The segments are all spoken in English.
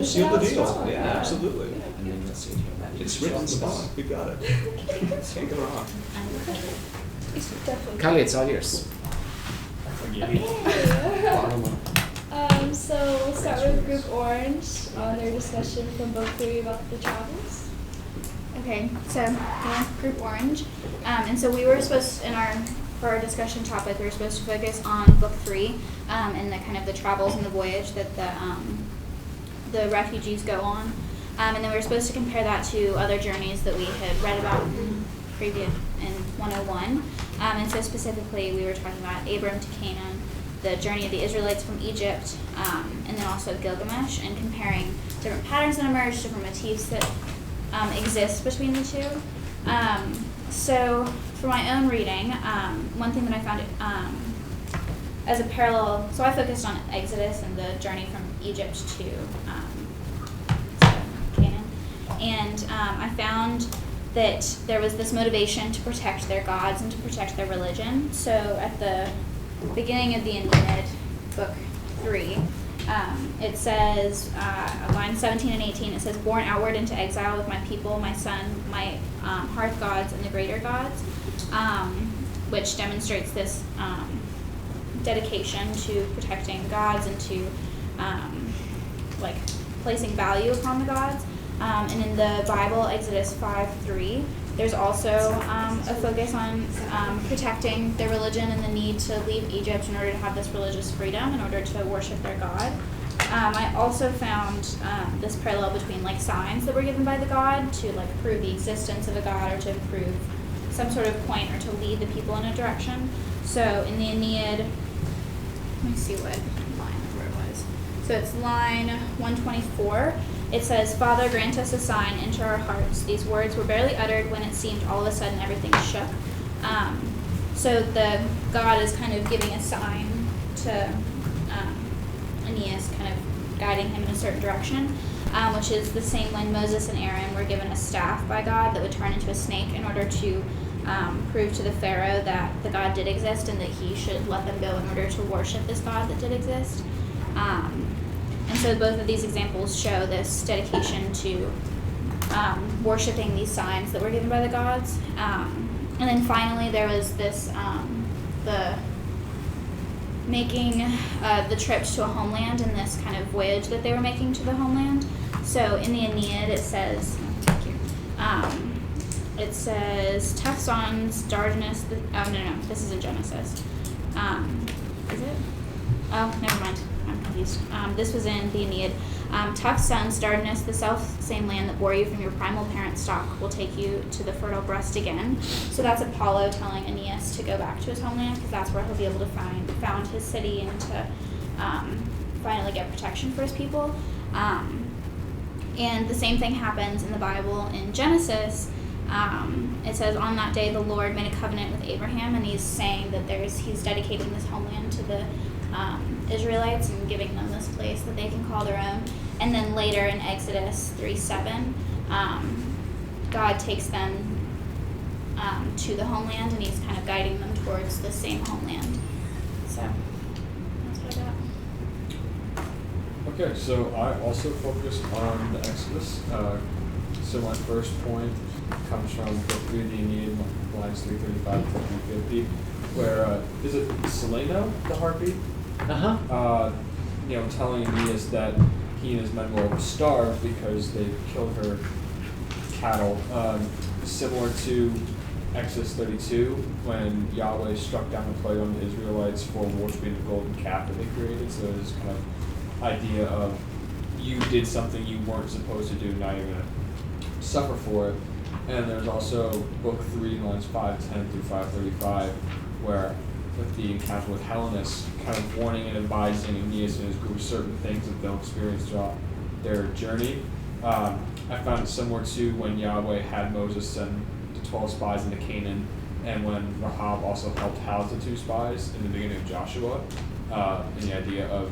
seal the deal. strong. Yeah, absolutely. And then let's see. It's written in the bond. We've got it. Can't go wrong. It's definitely. Kylie, it's all yours. So we'll start with Group Orange on their discussion from Book 3 about the travels. Okay, so yeah, Group Orange. And so we were supposed for our discussion topic, we were supposed to focus on Book 3 and the kind of the travels and the voyage that the refugees go on. And then we were supposed to compare that to other journeys that we had read about in 101. And so specifically we were talking about Abram to Canaan, the journey of the Israelites from Egypt, and then also Gilgamesh, and comparing different patterns that emerge, different motifs that exist between the two. So for my own reading, one thing that I found as a parallel, so I focused on Exodus and the journey from Egypt to Canaan, and I found that there was this motivation to protect their gods and to protect their religion. So at the beginning of the Aeneid, Book 3, it says, lines 17 and 18, it says, "Born outward into exile with my people, my son, my hearth gods, and the greater gods," which demonstrates this dedication to protecting gods and to placing value upon the gods. And in the Bible, Exodus 5:3, there's also a focus on protecting their religion and the need to leave Egypt in order to have this religious freedom, in order to worship their God. I also found this parallel between signs that were given by the god to prove the existence of a god or to prove some sort of point or to lead the people in a direction. So in the Aeneid, let me see what line number it was. So it's line 124. It says, "Father, grant us a sign, enter our hearts. These words were barely uttered when it seemed all of a sudden everything shook." So the God is kind of giving a sign to Aeneas, kind of guiding him in a certain direction, which is the same when Moses and Aaron were given a staff by God that would turn into a snake in order to prove to the Pharaoh that the God did exist and that he should let them go in order to worship this God that did exist. And so both of these examples show this dedication to worshiping these signs that were given by the gods. And then finally there was this, the making the trip to a homeland and this kind of voyage that they were making to the homeland. So in the Aeneid it says, Tethson's Dardanus, this is in Genesis. Is it? Oh, never mind. I'm confused. This was in the Aeneid. Tuck's sons, Dardanus, the self-same land that bore you from your primal parent stock, will take you to the fertile breast again. So that's Apollo telling Aeneas to go back to his homeland, because that's where he'll be able to found his city and to finally get protection for his people. And the same thing happens in the Bible in Genesis. It says, "On that day the Lord made a covenant with Abraham," and he's saying that he's dedicating this homeland to the Israelites and giving them this place that they can call their own. And then later in Exodus 3:7, God takes them to the homeland, and he's kind of guiding them towards the same homeland. So that's what I got. Okay, so I also focused on the Exodus. So my first point comes from Book 3 of the Aeneid, lines 335 to 350, where is it Seleno, the harpy? Telling Aeneas that he and his men will starve because they've killed her cattle. Similar to Exodus 32, when Yahweh struck down the plague on the Israelites for worshiping the golden calf that they created. So there's kind of idea of you did something you weren't supposed to do, now you're going to suffer for it. And there's also Book 3, lines 510 through 535, where with the encounter with Helenus, kind of warning and advising Aeneas and his group certain things that they'll experience throughout their journey. I found it similar to when Yahweh had Moses send the 12 spies into Canaan, and when Rahab also helped house the 2 spies in the beginning of Joshua, and the idea of,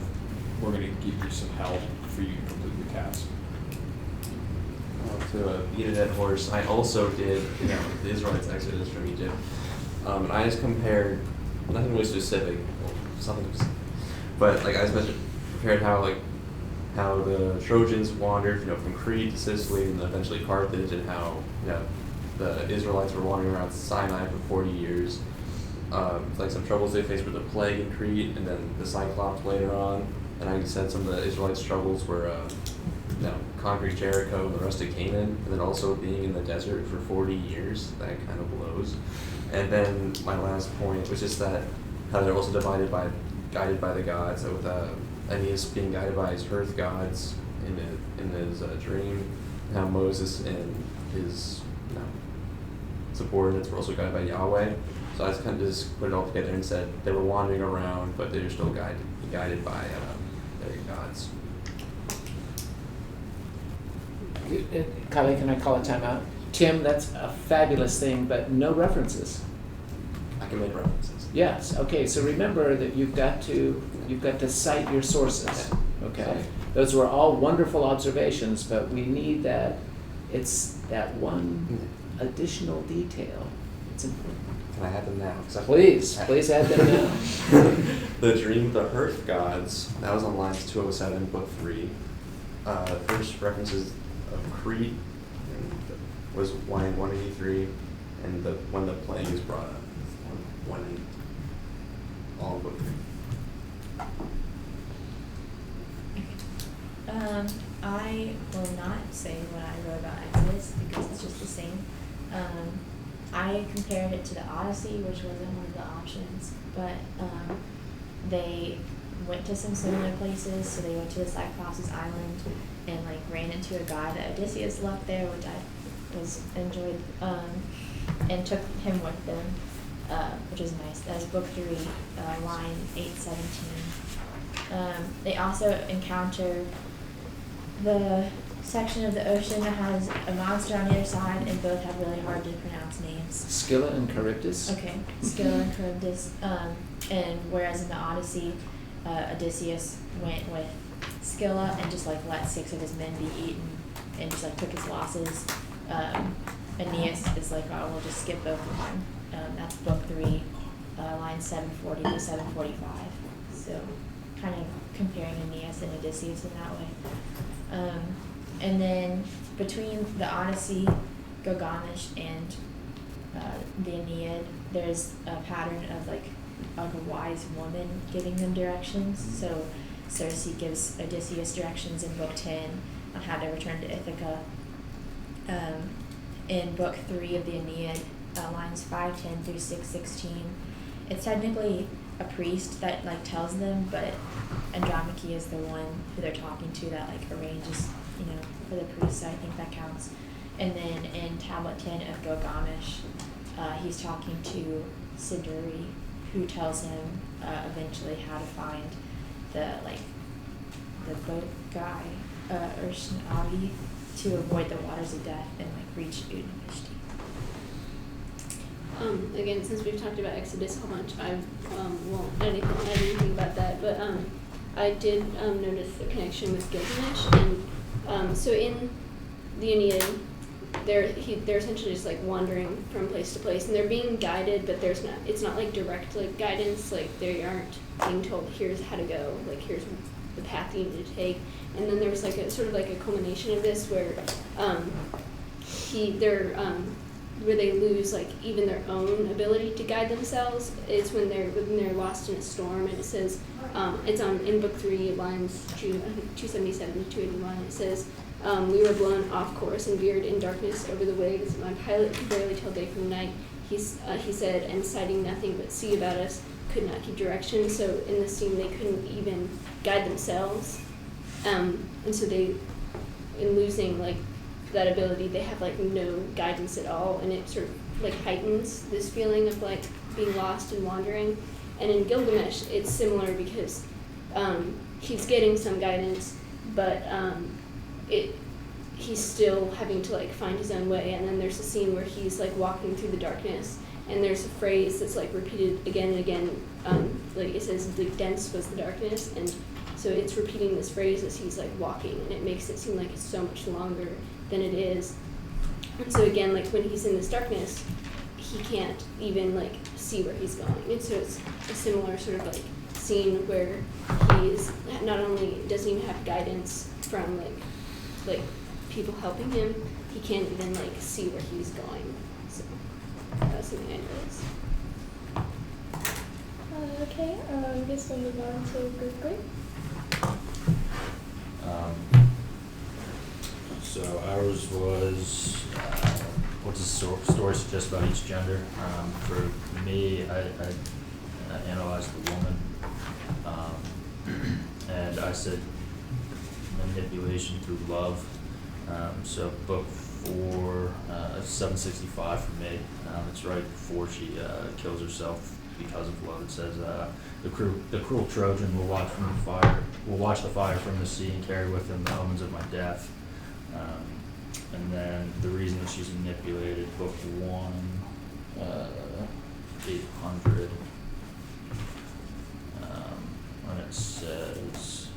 we're going to give you some help for you to complete your task. To beat a dead horse, I also did the Israelites' exodus from Egypt. And I just compared, nothing really specific, something specific, but I just compared how how the Trojans wandered, from Crete to Sicily and then eventually Carthage, and how, the Israelites were wandering around Sinai for 40 years. Like some troubles they faced with the plague in Crete, and then the Cyclops later on. And I said some of the Israelites' struggles were, conquering Jericho and the rest of Canaan, and then also being in the desert for 40 years. That kind of blows. And then my last point was just that how they're also guided by the gods. So with Aeneas being guided by his earth gods in his dream, and how Moses and his subordinates were also guided by Yahweh. So I just kind of just put it all together and said they were wandering around, but they were still guided by their gods. Kylie, can I call a timeout? Tim, that's a fabulous thing, but no references. I can make references. Yes. Okay. So remember that you've got to cite your sources. Okay. Sorry. Those were all wonderful observations, but we need that. It's that one additional detail. It's important. Can I have them now? Please add them now. The Dream of the Hearth Gods, that was on lines 207, book 3. First references of Crete was line 183, and when the plague is brought up, 180. All of book 3. I will not say what I wrote about Exodus because it's just the same. I compared it to the Odyssey, which wasn't one of the options, but they went to some similar places. So they went to the Cyclops' island and ran into a guy that Odysseus left there, which I enjoyed, and took him with them, which is nice. That's book 3, line 817. They also encounter the section of the ocean that has a monster on the other side, and both have really hard to pronounce names. Scylla and Charybdis. Okay, Scylla and Charybdis. And whereas in the Odyssey, Odysseus went with Scylla and just let 6 of his men be eaten and just took his losses. Aeneas is oh, we'll just skip both of them. That's book 3, line 740 to 745. So kind of comparing Aeneas and Odysseus in that way. And then between the Odyssey, Gilgamesh, and the Aeneid, there's a pattern of a wise woman giving them directions. So Circe gives Odysseus directions in book 10 on how to return to Ithaca. In book 3 of the Aeneid, lines 510 through 616, it's technically a priest that tells them, but Andromache is the one who they're talking to that arranges for the priest, so I think that counts. And then in tablet 10 of Gilgamesh, he's talking to Siduri, who tells him eventually how to find the boat guy, Urshnaabi, to avoid the waters of death and reach Udinishti. Again, since we've talked about Exodus a bunch, I won't add anything about that, but I did notice the connection with Gilgamesh, and so in the Aeneid, they're essentially just wandering from place to place, and they're being guided, but it's not direct guidance, they aren't being told here's how to go, here's the path you need to take. And then there was a culmination of this where where they lose even their own ability to guide themselves is when they're lost in a storm. And it says it's in book 3, lines 277 to 281. It says, we were blown off course and veered in darkness over the waves. My pilot could barely tell day from night. He said, and sighting nothing but sea about us, could not keep direction. So in this scene, they couldn't even guide themselves. And so in losing that ability, they have no guidance at all, and it sort of heightens this feeling of being lost and wandering. And in Gilgamesh, it's similar because he's getting some guidance, but he's still having to find his own way. And then there's a scene where he's walking through the darkness, and there's a phrase that's repeated again and again. It says, dense was the darkness, and so it's repeating this phrase as he's walking, and it makes it seem like it's so much longer than it is. And so again, when he's in this darkness, he can't even see where he's going. And so it's a similar sort of scene where he's not only doesn't even have guidance from like people helping him, he can't even like see where he's going. So that's something I noticed. Okay, I guess we'll move on to group grade. So ours was, what does the story suggest about each gender? For me, I analyzed the woman, and I said manipulation through love. So book 4, 765 for me. It's right before she kills herself because of love. It says the cruel Trojan will watch the fire from the sea and carry with him the omens of my death. And then the reason that she's manipulated, book 1, 800, when it says,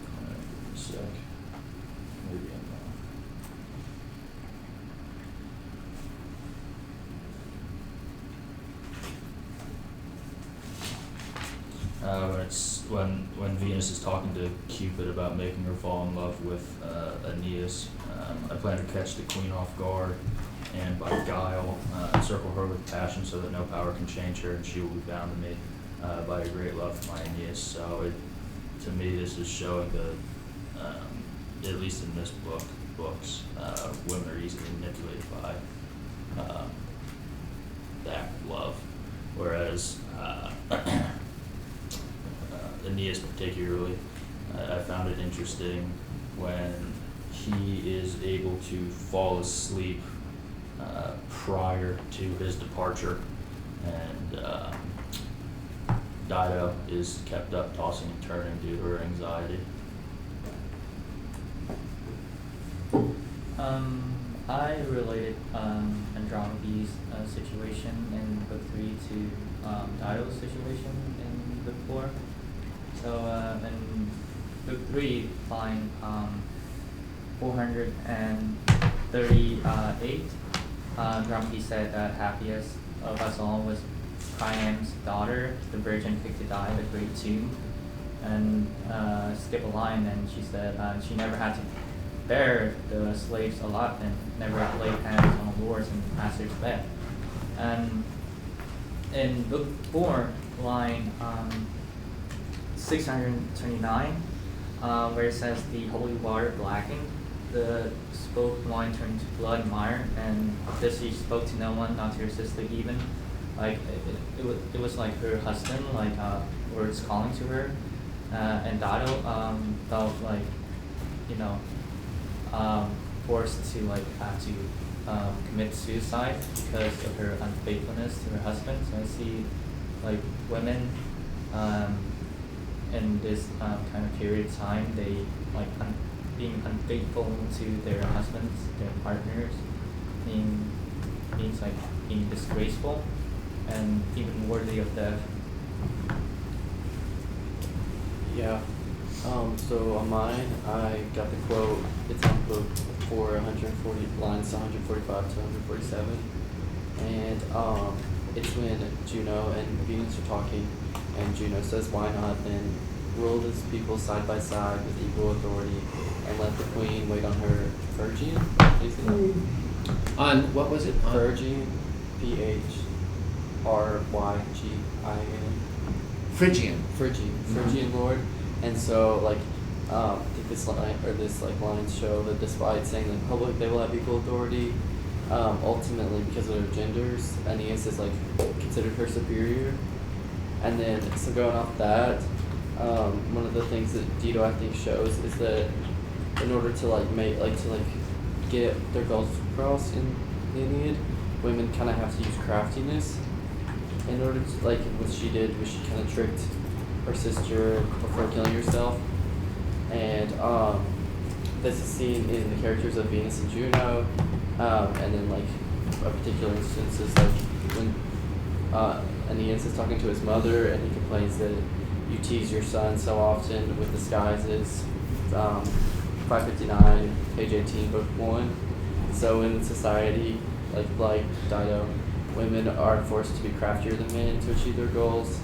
give me a sec, maybe I'm when Venus is talking to Cupid about making her fall in love with Aeneas, I plan to catch the queen off guard and by guile encircle her with passion so that no power can change her and she will be bound to me by a great love for my Aeneas. So to me this is showing that, at least in this books, women are easily manipulated by that love, whereas Aeneas particularly, I found it interesting when he is able to fall asleep prior to his departure, and Dido is kept up tossing and turning due to her anxiety. I related Andromeda's situation in book 3 to Dido's situation in book 4. So in book 3, line 438, Andromeda said that happiest of us all was Priam's daughter, the virgin picked to die at a great tomb, and skip a line, and she said she never had to bear the slaves alive and never laid hands on the lords and masters' bed. And in book 4, line 629, where it says the holy water blackened, the spoke wine turned to blood and mire, and Odysseus spoke to no one, not to her sister even. Like it was like her husband, like words calling to her, and Dido felt like, you know, forced to like have to commit suicide because of her unfaithfulness to her husband. So I see like women in this kind of period of time, they like being unfaithful to their husbands, their partners, means like being disgraceful and even worthy of death. Yeah. So on mine, I got the quote. It's on book 4, 140 lines, 145 to 147, and it's when Juno and Venus are talking, and Juno says, "Why not then rule these people side by side with equal authority, and let the queen wait on her Phrygian?" On what was it? On Phrygian, Phrygin. Phrygian. Phrygian lord. And so like I think this line or this like lines show that despite saying in public they will have equal authority, ultimately because of their genders, Aeneas is like considered her superior. And then so going off that, one of the things that Dido I think shows is that in order to get their goals across in the Aeneid, women kind of have to use craftiness in order to, like what she did was she kind of tricked her sister before killing herself, and this is seen in the characters of Venus and Juno, and then like a particular instance is like when Aeneas is talking to his mother and he complains that you tease your son so often with disguises. 559, page 18, book 1. So in society, like Dido, women are forced to be craftier than men to achieve their goals.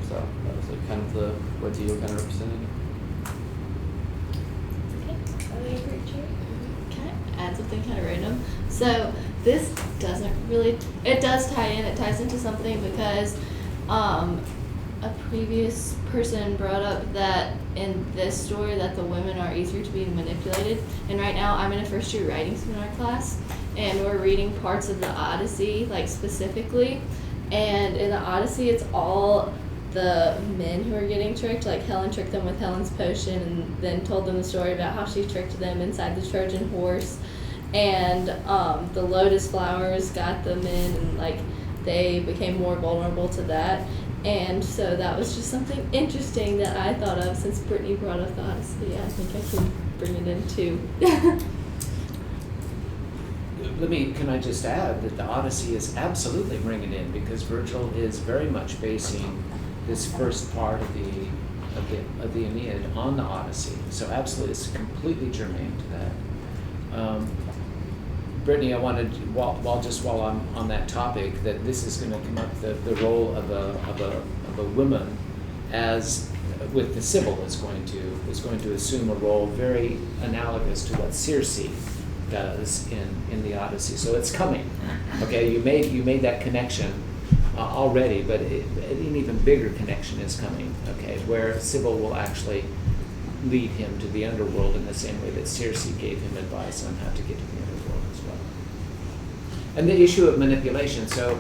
So that was like kind of what Dio kind of represented. Can I add something kind of random? So this doesn't really, it does tie in, it ties into something because a previous person brought up that in this story that the women are easier to be manipulated. And right now I'm in a first year writing seminar class and we're reading parts of the Odyssey, like specifically. And in the Odyssey it's all the men who are getting tricked, like Helen tricked them with Helen's potion and then told them the story about how she tricked them inside the Trojan horse. And the lotus flowers got them in and like they became more vulnerable to that. And so that was just something interesting that I thought of since Brittany brought up the Odyssey. I think I can bring it in too. Can I just add that the Odyssey is absolutely bringing it in because Virgil is very much basing this first part of the Aeneid on the Odyssey. So absolutely, it's completely germane to that. Brittany, I wanted, while I'm on that topic, that this is going to come up the role of a woman as with the Sibyl is going to assume a role very analogous to what Circe does in the Odyssey. So it's coming. Okay, you made that connection already, but an even bigger connection is coming. Okay, where Sibyl will actually lead him to the underworld in the same way that Circe gave him advice on how to get to the underworld as well. And the issue of manipulation. So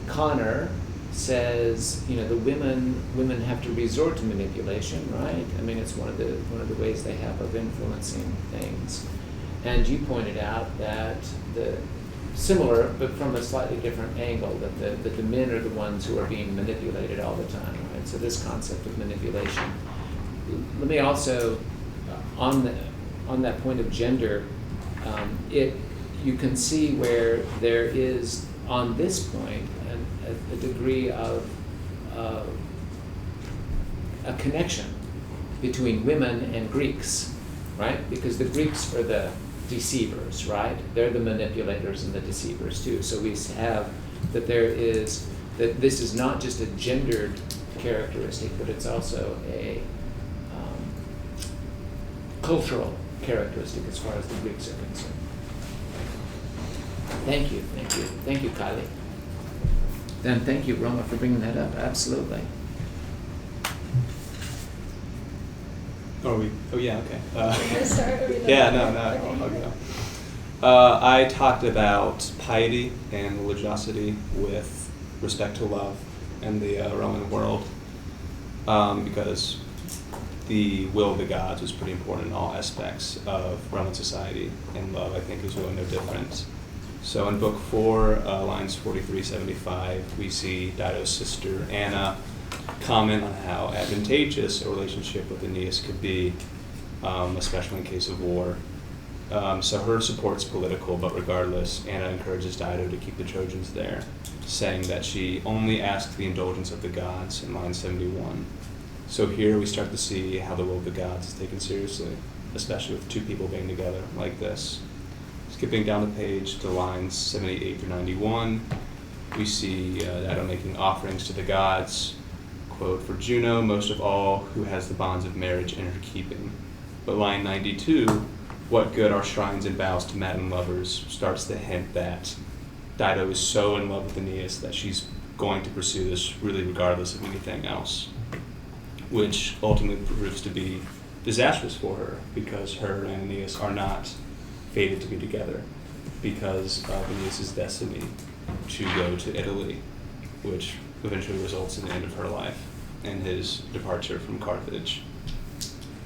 Connor says, the women have to resort to manipulation, right? I mean, it's one of the ways they have of influencing things. And you pointed out that similar, but from a slightly different angle, that the men are the ones who are being manipulated all the time, right? So this concept of manipulation. Let me also, on that point of gender, you can see where there is, on this point, a degree of a connection between women and Greeks, right? Because the Greeks are the deceivers, right? They're the manipulators and the deceivers too. So we have that this is not just a gendered characteristic, but it's also a cultural characteristic as far as the Greeks are concerned. Thank you, Kylie. Then thank you, Roma, for bringing that up. Absolutely. Oh yeah, okay. Wanna start or we Yeah, don't? no, Okay. I'll go. I talked about piety and religiosity with respect to love and the Roman world, because the will of the gods was pretty important in all aspects of Roman society, and love, I think, is really no different. So in Book 4, lines 43-75, we see Dido's sister Anna comment on how advantageous a relationship with Aeneas could be, especially in case of war. So her support's political, but regardless, Anna encourages Dido to keep the Trojans there, saying that she only asked the indulgence of the gods in line 71. So here we start to see how the will of the gods is taken seriously, especially with two people being together like this. Skipping down the page to lines 78-91, we see Dido making offerings to the gods. Quote, "For Juno, most of all, who has the bonds of marriage in her keeping." But line 92, "What good are shrines and vows to maddened lovers?" starts to hint that Dido is so in love with Aeneas that she's going to pursue this really regardless of anything else, which ultimately proves to be disastrous for her because her and Aeneas are not fated to be together because of Aeneas' destiny to go to Italy, which eventually results in the end of her life and his departure from Carthage.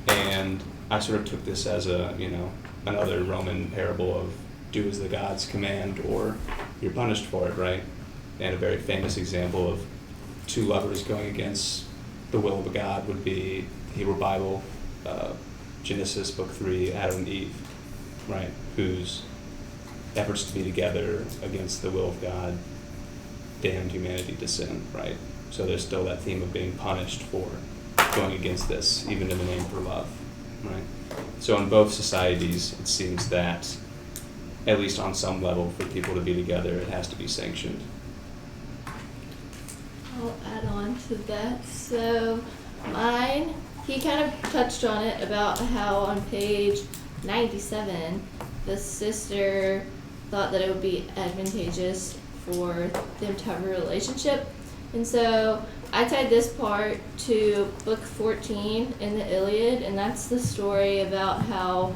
And I sort of took this as another Roman parable of do as the gods command or you're punished for it, right? And a very famous example of two lovers going against the will of a god would be the Hebrew Bible, Genesis book 3, Adam and Eve, right? Whose efforts to be together against the will of God damned humanity to sin, right? So there's still that theme of being punished for going against this, even in the name for love, right? So in both societies, it seems that, at least on some level, for people to be together, it has to be sanctioned. I'll add on to that. So mine, he kind of touched on it about how on page 97, the sister thought that it would be advantageous for them to have a relationship. And so I tied this part to book 14 in the Iliad, and that's the story about how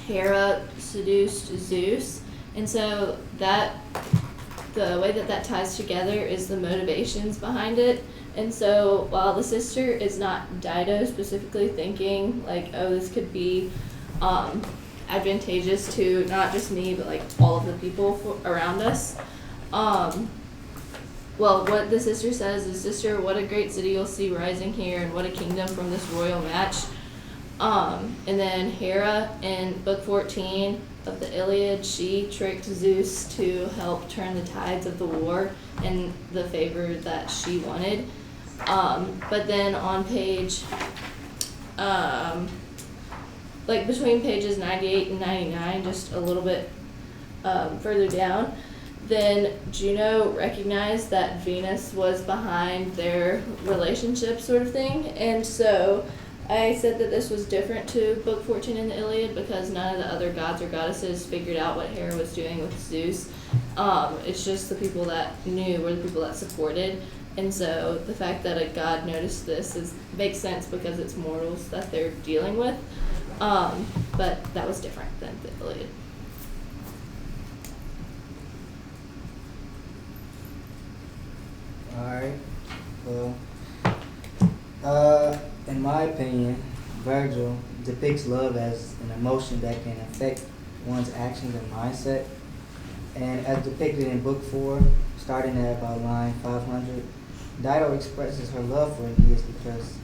Hera seduced Zeus. And so that the way that ties together is the motivations behind it. And so while the sister is not Dido specifically thinking like, oh, this could be advantageous to not just me but like all of the people around us, well, what the sister says is, sister, what a great city you'll see rising here, and what a kingdom from this royal match. And then Hera in book 14 of the Iliad, she tricked Zeus to help turn the tides of the war in the favor that she wanted. But then on page, like between pages 98 and 99, just a little bit further down, then Juno recognized that Venus was behind their relationship sort of thing. And so I said that this was different to book 14 in the Iliad because none of the other gods or goddesses figured out what Hera was doing with Zeus. It's just the people that knew were the people that supported. And so the fact that a god noticed this makes sense because it's mortals that they're dealing with. But that was different than the Iliad. Alright, well, in my opinion, Virgil depicts love as an emotion that can affect one's actions and mindset. And as depicted in book 4, starting at about line 500, Dido expresses her love for Aeneas because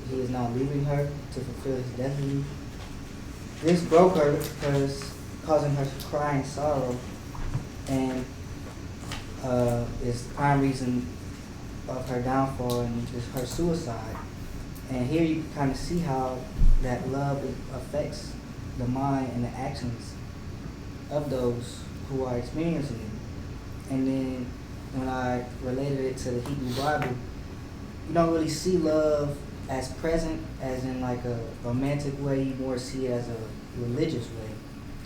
he is not leaving her to fulfill his destiny. This broke her because causing her to cry in sorrow, and is the prime reason of her downfall and just her suicide. And here you kind of see how that love affects the mind and the actions of those who are experiencing it. And then when I related it to the Hebrew Bible, you don't really see love as present as in like a romantic way. You more see it as a religious way,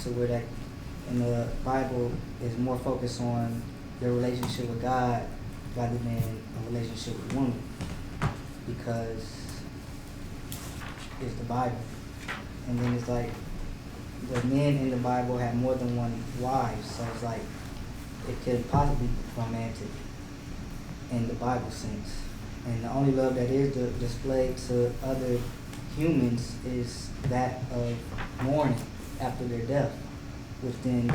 to where that in the Bible is more focused on your relationship with God rather than a relationship with women, because it's the Bible. And then it's like the men in the Bible have more than one wife, so it's like it could possibly be romantic in the Bible sense. And the only love that is displayed to other humans is that of mourning after their death, which then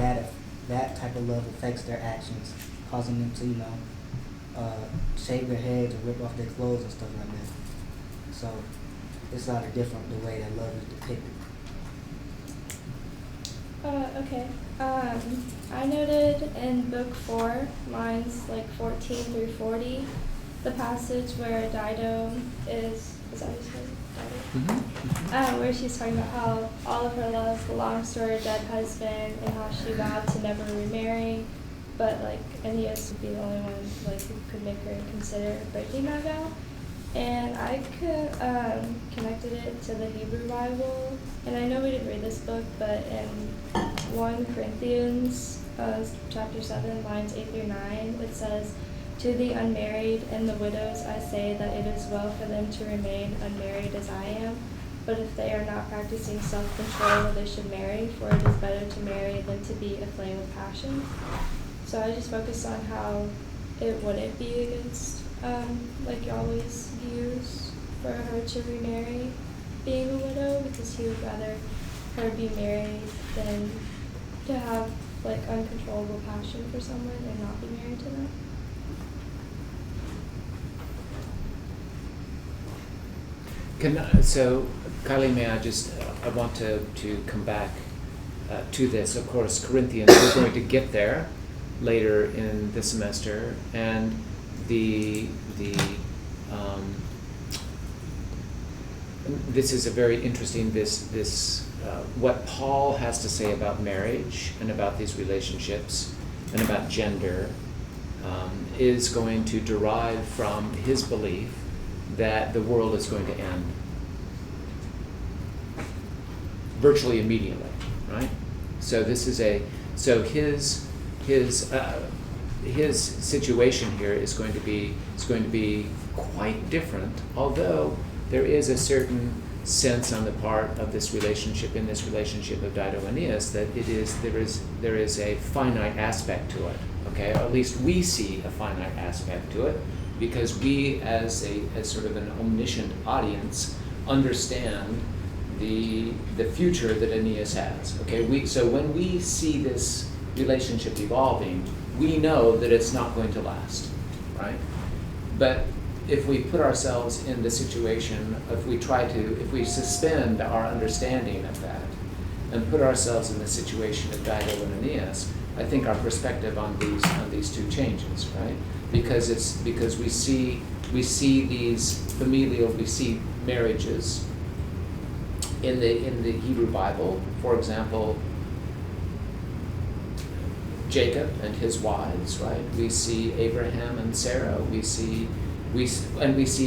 that type of love affects their actions, causing them to, shave their heads or rip off their clothes and stuff like that. So it's a lot of different the way that love is depicted. Okay. I noted in book 4, lines like 14 through 40, the passage where Dido is that what you said? Dido? Mm-hmm. Where she's talking about how all of her love belongs to her dead husband and how she vowed to never remarry, but like Aeneas would be the only one like who could make her consider breaking that vow. And I connected it to the Hebrew Bible, and I know we didn't read this book, but in 1 Corinthians chapter 7, lines 8 through 9, it says, "To the unmarried and the widows I say that it is well for them to remain unmarried as I am, but if they are not practicing self-control, they should marry, for it is better to marry than to be aflame with passion." So I just focused on how it wouldn't be against like Yahweh's views for her to remarry being a widow, because he would rather her be married than to have like uncontrollable passion for someone and not be married to them. So, Kylie, may I just, I want to come back to this. Of course, Corinthians, we're going to get there later in the semester, and this is a very interesting, what Paul has to say about marriage and about these relationships and about gender is going to derive from his belief that the world is going to end virtually immediately, right? So this is his situation here is going to be quite different, although there is a certain sense on the part of this relationship of Dido and Aeneas that there is a finite aspect to it, okay? Or at least we see a finite aspect to it because we as sort of an omniscient audience understand the future that Aeneas has, okay? So when we see this relationship evolving, we know that it's not going to last, right? But if we put ourselves in the situation, if we suspend our understanding of that and put ourselves in the situation of Dido and Aeneas, I think our perspective on these two changes, right? Because we see these familial, we see marriages in the Hebrew Bible, for example, Jacob and his wives, right? We see Abraham and Sarah. We see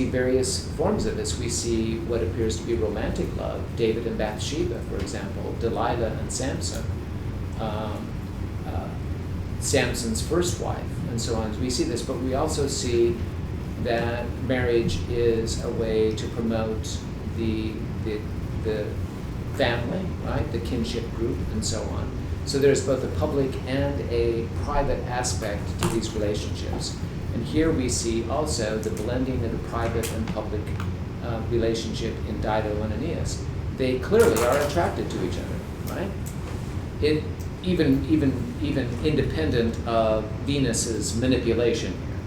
various forms of this. We see what appears to be romantic love, David and Bathsheba, for example, Delilah and Samson, Samson's first wife, and so on. We see this, but we also see that marriage is a way to promote the family, right? The kinship group, and so on. So there's both a public and a private aspect to these relationships. And here we see also the blending of the private and public relationship in Dido and Aeneas. They clearly are attracted to each other, right? Even independent of Venus's manipulation here.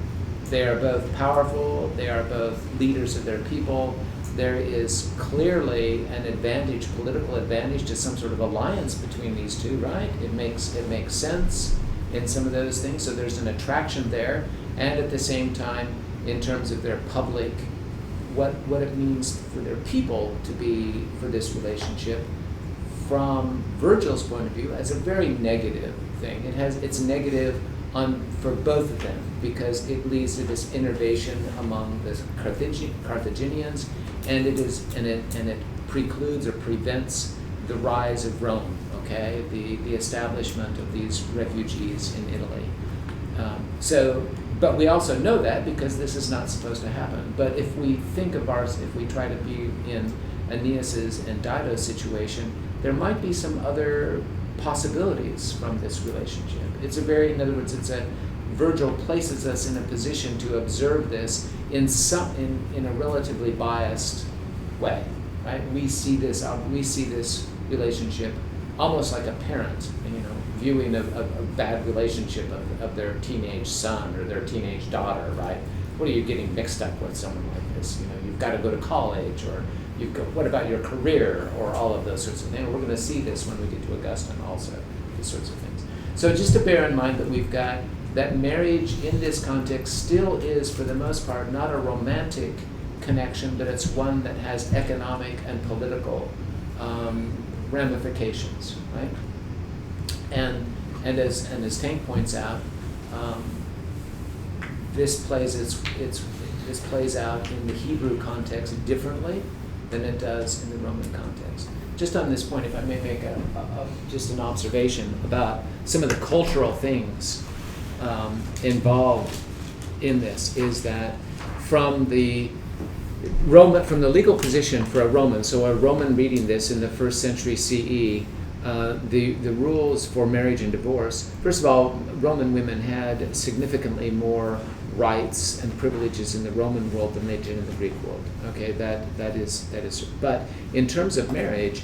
They are both powerful, they are both leaders of their people. There is clearly an advantage, political advantage, to some sort of alliance between these two, right? It makes sense in some of those things. So there's an attraction there, and at the same time, in terms of their public, what it means for their people to be for this relationship, from Virgil's point of view, as a very negative thing. It's negative for both of them because it leads to this innovation among the Carthaginians. And it precludes or prevents the rise of Rome, okay? The establishment of these refugees in Italy. But we also know that because this is not supposed to happen. But if we try to be in Aeneas's and Dido's situation, there might be some other possibilities from this relationship. In other words, Virgil places us in a position to observe this in a relatively biased way, right? We see this relationship almost like a parent, viewing a bad relationship of their teenage son or their teenage daughter, right? What are you getting mixed up with someone like this? You've got to go to college, or what about your career, or all of those sorts of things. We're going to see this when we get to Augustine also, these sorts of things. So just to bear in mind that we've got that marriage in this context still is, for the most part, not a romantic connection, but it's one that has economic and political ramifications, right? And as Tank points out, this plays out in the Hebrew context differently than it does in the Roman context. Just on this point, if I may make just an observation about some of the cultural things involved in this, is that from the legal position for a Roman, so a Roman reading this in the 1st century CE, the rules for marriage and divorce, first of all, Roman women had significantly more rights and privileges in the Roman world than they did in the Greek world. Okay, that is. But in terms of marriage,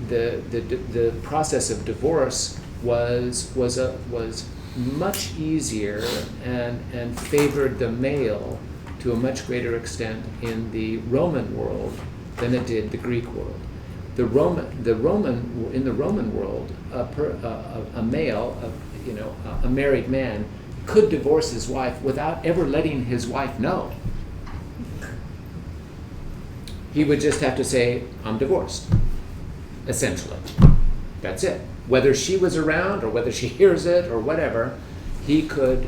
the process of divorce was much easier and favored the male to a much greater extent in the Roman world than it did the Greek world. In the Roman world, a male, a married man, could divorce his wife without ever letting his wife know. He would just have to say, "I'm divorced," essentially. That's it. Whether she was around or whether she hears it or whatever, he could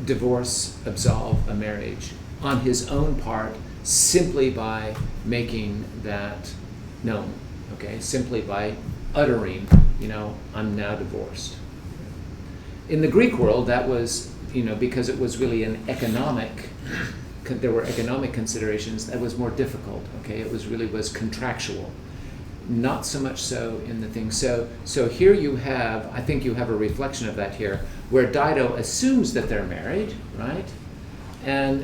divorce, absolve a marriage on his own part simply by making that known, okay? Simply by uttering, I'm now divorced. In the Greek world, that was, because it was really an there were economic considerations, that was more difficult, okay? It was contractual. Not so much so in the thing. So here I think you have a reflection of that here, where Dido assumes that they're married, right? And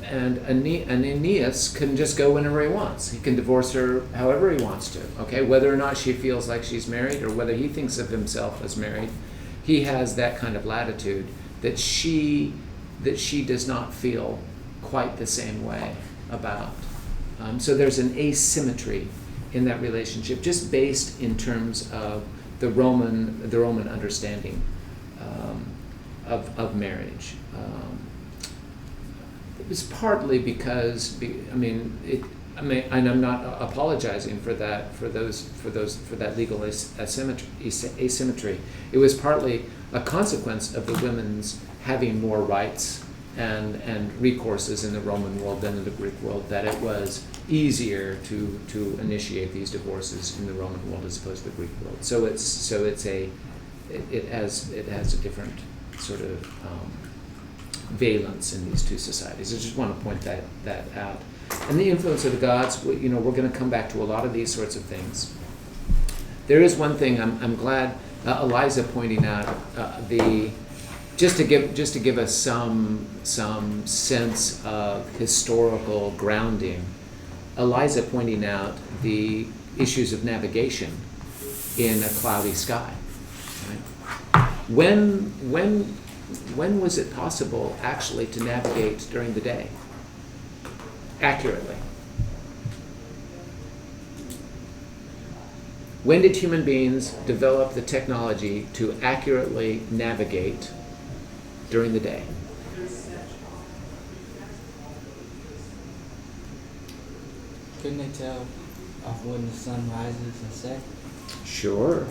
Aeneas can just go whenever he wants. He can divorce her however he wants to, okay? Whether or not she feels like she's married or whether he thinks of himself as married, he has that kind of latitude that she does not feel quite the same way about. So there's an asymmetry in that relationship, just based in terms of the Roman understanding of marriage. It was partly because, and I'm not apologizing for that legal asymmetry. It was partly a consequence of the women's having more rights and recourses in the Roman world than in the Greek world, that it was easier to initiate these divorces in the Roman world as opposed to the Greek world. It has a different sort of valence in these two societies. I just want to point that out. And the influence of the gods, we're going to come back to a lot of these sorts of things. There is one thing I'm glad Eliza pointing out, just to give us some sense of historical grounding. Eliza pointing out the issues of navigation in a cloudy sky. Right? When was it possible actually to navigate during the day accurately? When did human beings develop the technology to accurately navigate during the day? Couldn't they tell off when the sun rises and sets? Sure.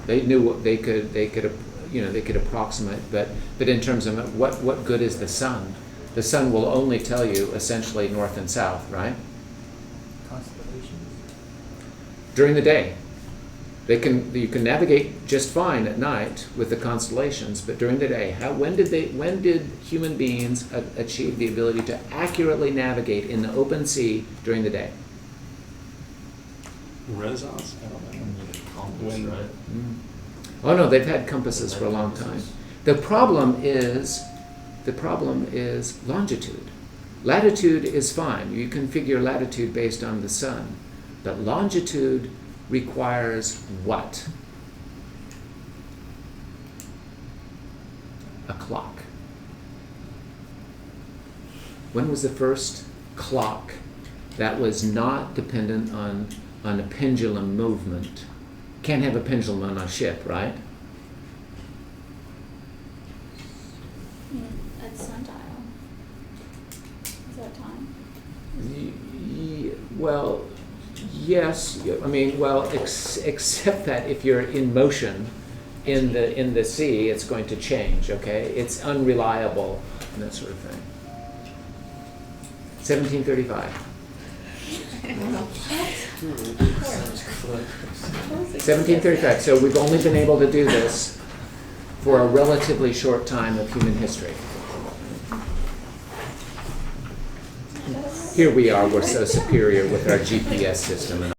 They knew what they could approximate, but in terms of what good is the sun? The sun will only tell you essentially north and south, right? Constellations. During the day, you can navigate just fine at night with the constellations, but during the day, when did human beings achieve the ability to accurately navigate in the open sea during the day? Renaissance? I don't know. Compass, right? Oh no, they've had compasses for a long time. The problem is longitude. Latitude is fine. You can figure latitude based on the sun, but longitude requires what? A clock. When was the first clock that was not dependent on a pendulum movement? Can't have a pendulum on a ship, right? At sundial. Is that time? Well, yes. Except that if you're in motion in the sea, it's going to change. Okay, it's unreliable and that sort of thing. 1735. 1735. So we've only been able to do this for a relatively short time of human history. Here we are, we're so superior with our GPS system and